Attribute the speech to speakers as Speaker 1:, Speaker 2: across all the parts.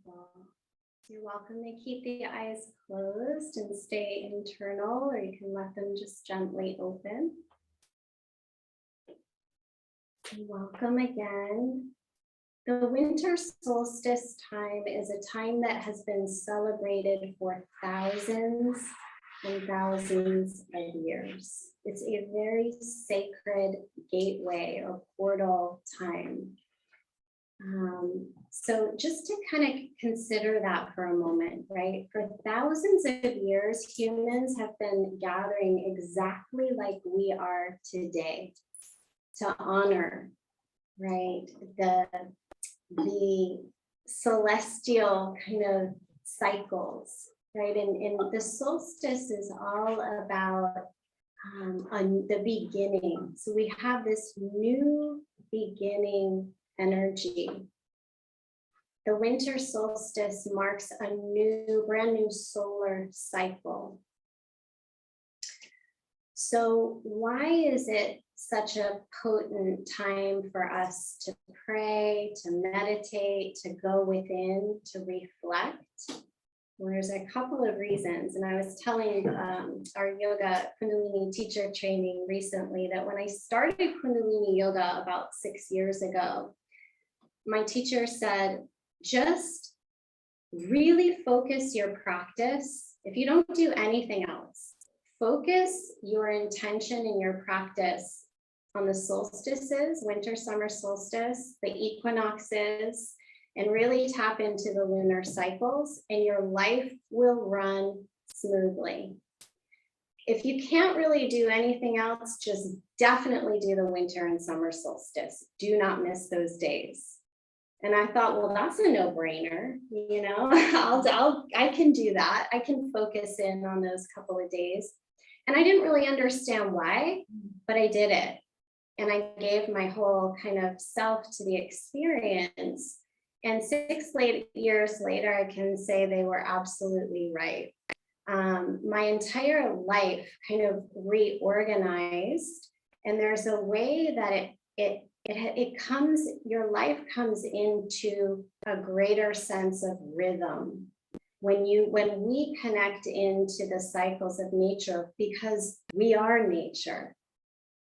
Speaker 1: Beautiful. You're welcome to keep the eyes closed and stay internal, or you can let them just gently open. And welcome again. The winter solstice time is a time that has been celebrated for thousands and thousands of years. It's a very sacred gateway or portal time. So just to kind of consider that for a moment, right? For thousands of years, humans have been gathering exactly like we are today to honor, right? The celestial kind of cycles, right? And the solstice is all about the beginning. So we have this new beginning energy. The winter solstice marks a brand new solar cycle. So why is it such a potent time for us to pray, to meditate, to go within, to reflect? Well, there's a couple of reasons. And I was telling our yoga Kundalini teacher training recently that when I started Kundalini yoga about 6 years ago, my teacher said, just really focus your practice. If you don't do anything else, focus your intention and your practice on the solstices, winter, summer solstice, the equinoxes, and really tap into the lunar cycles, and your life will run smoothly. If you can't really do anything else, just definitely do the winter and summer solstice. Do not miss those days. And I thought, well, that's a no-brainer, you know, I can do that. I can focus in on those couple of days. And I didn't really understand why, but I did it. And I gave my whole kind of self to the experience. And 6 years later, I can say they were absolutely right. My entire life kind of reorganized. And there's a way that your life comes into a greater sense of rhythm when we connect into the cycles of nature, because we are nature.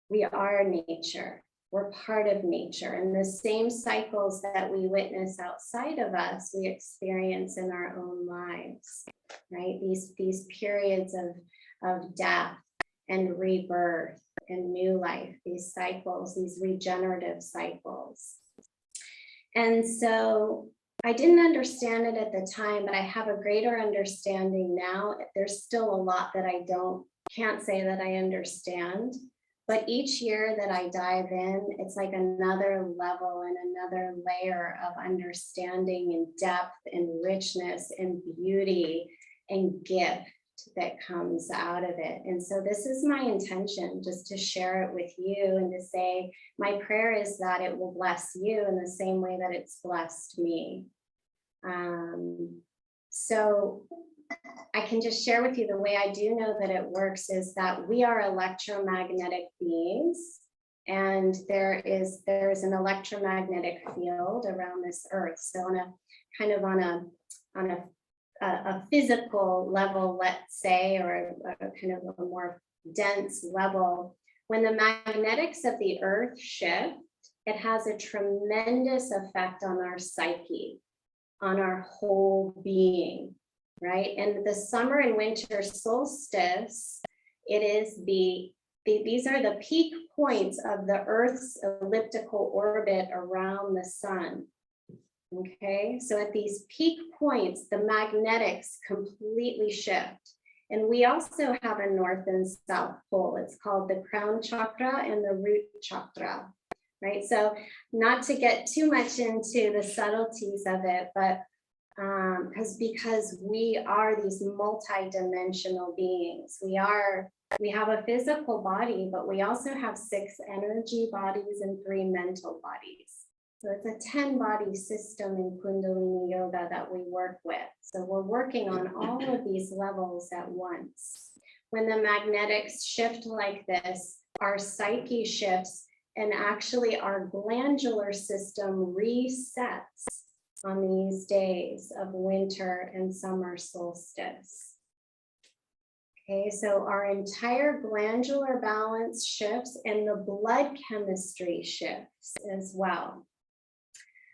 Speaker 1: We are nature. We're part of nature, and the same cycles that we witness outside of us, we experience in our own lives, right? These periods of death and rebirth and new life, these cycles, these regenerative cycles. And so I didn't understand it at the time, but I have a greater understanding now. There's still a lot that I can't say that I understand, but each year that I dive in, it's like another level and another layer of understanding and depth and richness and beauty and gift that comes out of it. And so this is my intention, just to share it with you and to say, my prayer is that it will bless you in the same way that it's blessed me. So I can just share with you the way I do know that it works is that we are electromagnetic beings, and there is an electromagnetic field around this earth. So on a physical level, let's say, or a kind of a more dense level, when the magnetics of the earth shift, it has a tremendous effect on our psyche, on our whole being, right? And the summer and winter solstice, it is these are the peak points of the Earth's elliptical orbit around the sun. Okay, so at these peak points, the magnetics completely shift. And we also have a north and south pole. It's called the crown chakra and the root chakra, right? So not to get too much into the subtleties of it, but because we are these multi-dimensional beings. We have a physical body, but we also have 6 energy bodies and 3 mental bodies. So it's a 10-body system in Kundalini Yoga that we work with. So we're working on all of these levels at once. When the magnetics shift like this, our psyche shifts, and actually our glandular system resets. on these days of winter and summer solstice. Okay, so our entire glandular balance shifts and the blood chemistry shifts as well.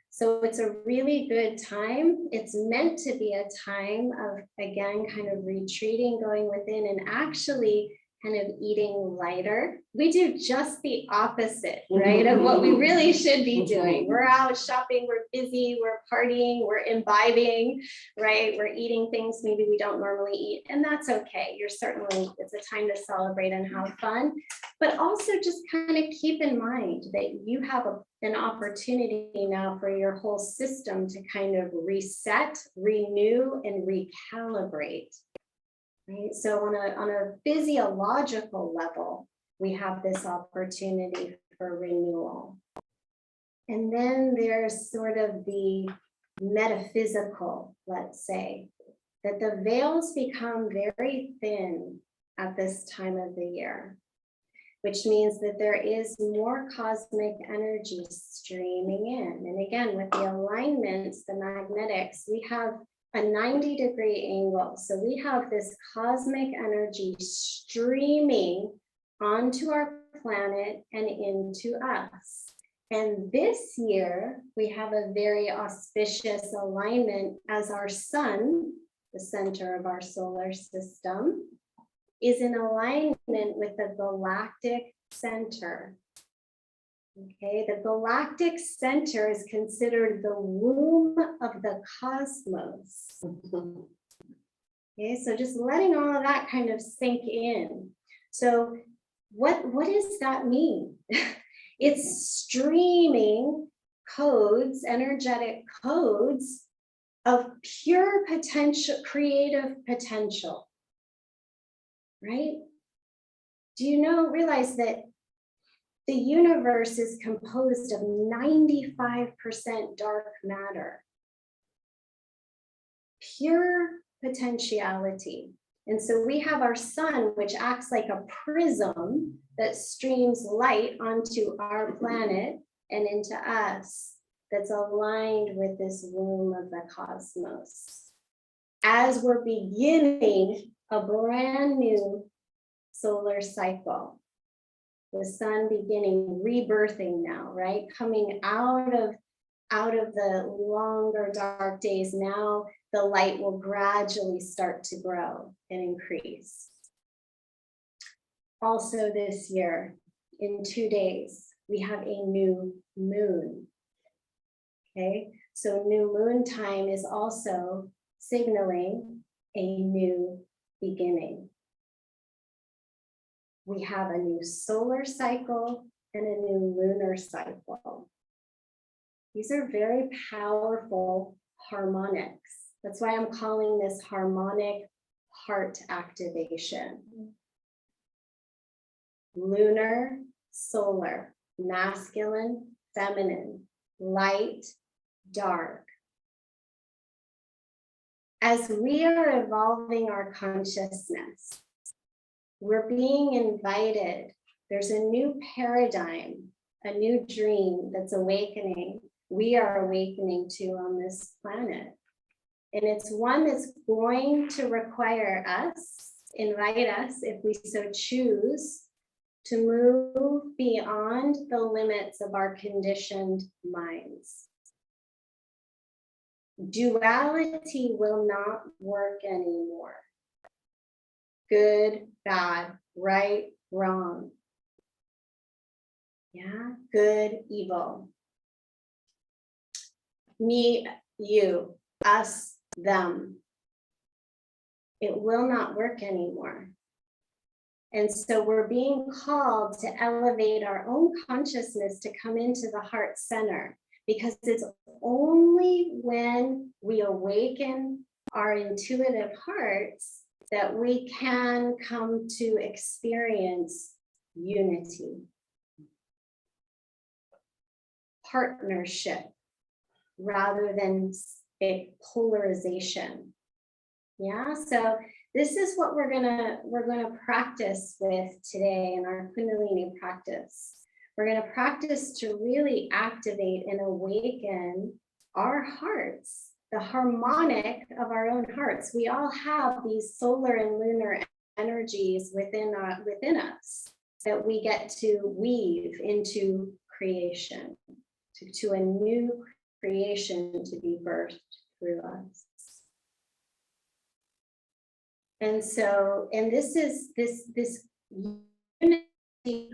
Speaker 1: So it's a really good time. It's meant to be a time of, again, kind of retreating, going within, and actually kind of eating lighter. We do just the opposite, right, of what we really should be doing. We're out shopping, we're busy, we're partying, we're imbibing, right? We're eating things maybe we don't normally eat, and that's okay. You're certainly, it's a time to celebrate and have fun, but also just kind of keep in mind that you have an opportunity now for your whole system to kind of reset, renew, and recalibrate. Right? So on a physiological level, we have this opportunity for renewal. And then there's sort of the metaphysical, let's say, that the veils become very thin at this time of the year, which means that there is more cosmic energy streaming in. And again, with the alignments, the magnetics, we have a 90-degree angle. So we have this cosmic energy streaming onto our planet and into us. And this year, we have a very auspicious alignment as our sun, the center of our solar system, is in alignment with the galactic center. Okay, the galactic center is considered the womb of the cosmos. Okay, so just letting all of that kind of sink in. So what does that mean? It's streaming codes, energetic codes of pure potential, creative potential, right? Do you realize that the universe is composed of 95% dark matter, pure potentiality. And so we have our sun, which acts like a prism that streams light onto our planet and into us, that's aligned with this womb of the cosmos. As we're beginning a brand new solar cycle, the sun beginning, rebirthing now, right? Coming out of the longer dark days. Now the light will gradually start to grow and increase. Also this year, in 2 days, we have a new moon. Okay, so new moon time is also signaling a new beginning. We have a new solar cycle and a new lunar cycle. These are very powerful harmonics. That's why I'm calling this harmonic heart activation. Lunar, solar, masculine, feminine, light, dark. As we are evolving our consciousness, we're being invited. There's a new paradigm, a new dream that's awakening. We are awakening to on this planet. And it's one that's going to require us, invite us, if we so choose, to move beyond the limits of our conditioned minds. Duality will not work anymore. Good, bad, right, wrong. Yeah, good, evil. Me, you, us, them. It will not work anymore. And so we're being called to elevate our own consciousness to come into the heart center, because it's only when we awaken our intuitive hearts that we can come to experience unity, partnership, rather than a polarization. Yeah, so this is what we're gonna practice with today in our Kundalini practice. We're gonna practice to really activate and awaken our hearts, the harmonic of our own hearts. We all have these solar and lunar energies within us that we get to weave into creation, to a new creation to be birthed through us. And so, and this is this unity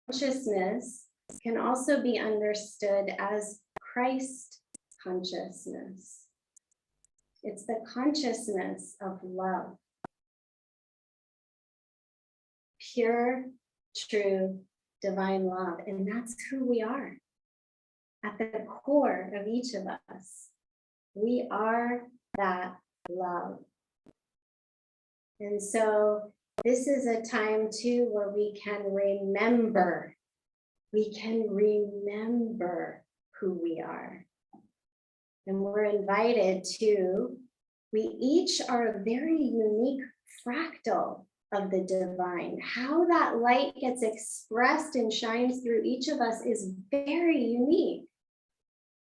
Speaker 1: consciousness can also be understood as Christ consciousness. It's the consciousness of love. Pure, true, divine love. And that's who we are. At the core of each of us, we are that love. And so this is a time too where we can remember who we are. And we're invited to, we each are a very unique fractal of the divine. How that light gets expressed and shines through each of us is very unique,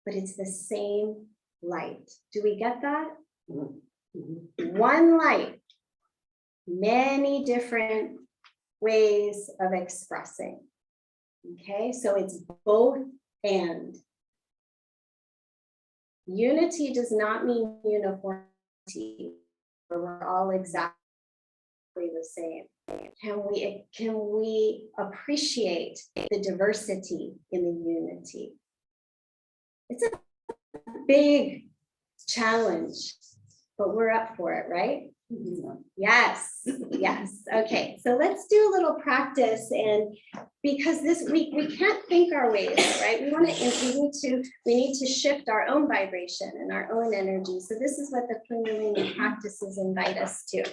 Speaker 1: but it's the same light. Do we get that? Mm-hmm. One light, many different ways of expressing. Okay, so it's both and. Unity does not mean uniformity, where we're all exactly the same. Can we appreciate the diversity in the unity? It's a big challenge, but we're up for it, right? Mm-hmm. Yes, yes. Okay, so let's do a little practice, and because this we can't think our ways, right? We need to shift our own vibration and our own energy. So this is what the Kundalini practices invite us to.